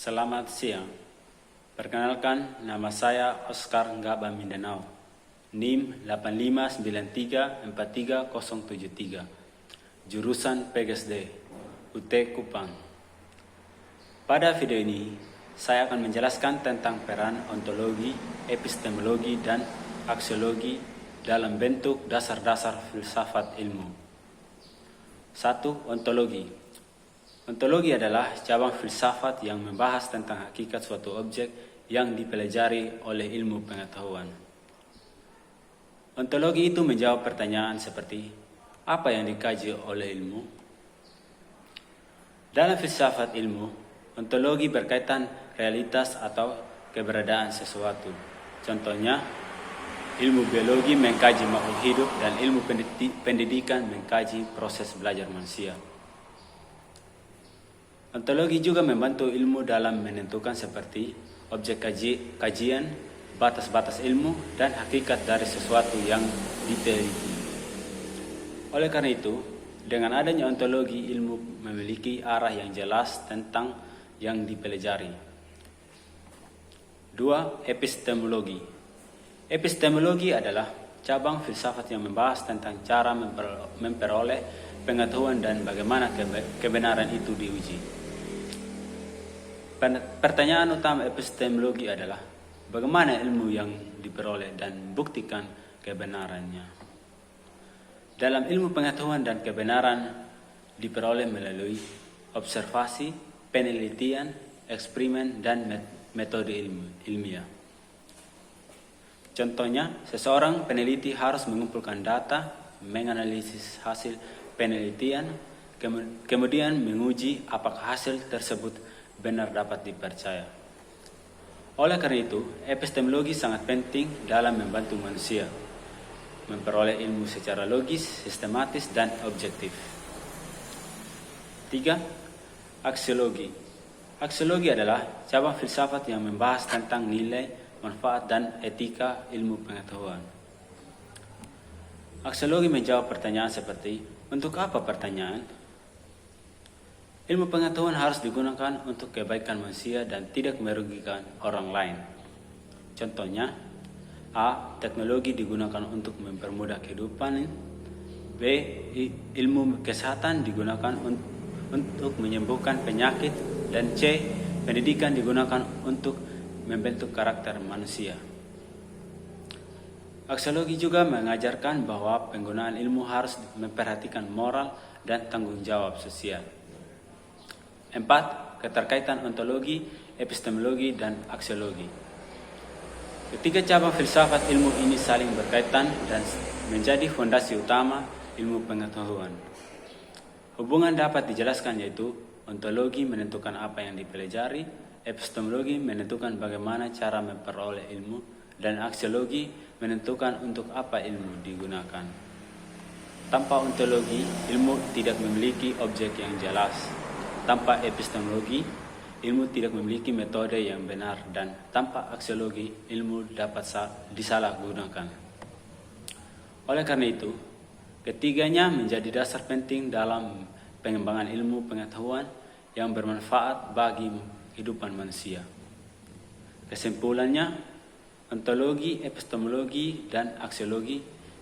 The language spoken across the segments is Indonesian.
Selamat siang. Perkenalkan, nama saya Oscar Ngaba Mindanao. NIM 85934373. Jurusan PGSD, UT Kupang. Pada video ini, saya akan menjelaskan tentang peran ontologi, epistemologi, dan aksiologi dalam bentuk dasar-dasar filsafat ilmu. 1. Ontologi. Ontologi adalah cabang filsafat yang membahas tentang hakikat suatu objek yang dipelajari oleh ilmu pengetahuan. Ontologi itu menjawab pertanyaan seperti, apa yang dikaji oleh ilmu? Dalam filsafat ilmu, ontologi berkaitan realitas atau keberadaan sesuatu. Contohnya, ilmu biologi mengkaji makhluk hidup dan ilmu pendidikan mengkaji proses belajar manusia. Ontologi juga membantu ilmu dalam menentukan seperti objek kajian, batas-batas ilmu, dan hakikat dari sesuatu yang diteliti. Oleh karena itu, dengan adanya ontologi, ilmu memiliki arah yang jelas tentang yang dipelajari. 2. Epistemologi. Epistemologi adalah cabang filsafat yang membahas tentang cara memperoleh pengetahuan dan bagaimana kebenaran itu diuji. Pertanyaan utama epistemologi adalah bagaimana ilmu yang diperoleh dan buktikan kebenarannya. Dalam ilmu pengetahuan dan kebenaran diperoleh melalui observasi, penelitian, eksperimen, dan metode ilmiah. Contohnya, seseorang peneliti harus mengumpulkan data, menganalisis hasil penelitian, kemudian menguji apakah hasil tersebut benar dapat dipercaya. Oleh karena itu, epistemologi sangat penting dalam membantu manusia memperoleh ilmu secara logis, sistematis, dan objektif. 3. Aksiologi. Aksiologi adalah cabang filsafat yang membahas tentang nilai, manfaat, dan etika ilmu pengetahuan. Aksiologi menjawab pertanyaan seperti, untuk apa pertanyaan? Ilmu pengetahuan harus digunakan untuk kebaikan manusia dan tidak merugikan orang lain. Contohnya, A. Teknologi digunakan untuk mempermudah kehidupan. B. Ilmu kesehatan digunakan untuk menyembuhkan penyakit. Dan C. Pendidikan digunakan untuk membentuk karakter manusia. Aksiologi juga mengajarkan bahwa penggunaan ilmu harus memperhatikan moral dan tanggung jawab sosial. 4. Keterkaitan ontologi, epistemologi, dan aksiologi. Ketiga cabang filsafat ilmu ini saling berkaitan dan menjadi fondasi utama ilmu pengetahuan. Hubungan dapat dijelaskan yaitu ontologi menentukan apa yang dipelajari, epistemologi menentukan bagaimana cara memperoleh ilmu, dan aksiologi menentukan untuk apa ilmu digunakan. Tanpa ontologi, ilmu tidak memiliki objek yang jelas. Tanpa epistemologi, ilmu tidak memiliki metode yang benar, dan tanpa aksiologi, ilmu dapat disalahgunakan. Oleh karena itu, ketiganya menjadi dasar penting dalam pengembangan ilmu pengetahuan yang bermanfaat bagi kehidupan manusia. Kesimpulannya, ontologi, epistemologi, dan aksiologi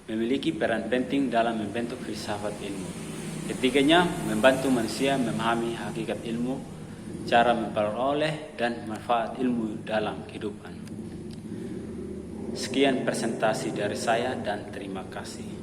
memiliki peran penting dalam membentuk filsafat ilmu. Ketiganya membantu manusia memahami hakikat ilmu, cara memperoleh, dan manfaat ilmu dalam kehidupan. Sekian presentasi dari saya dan terima kasih.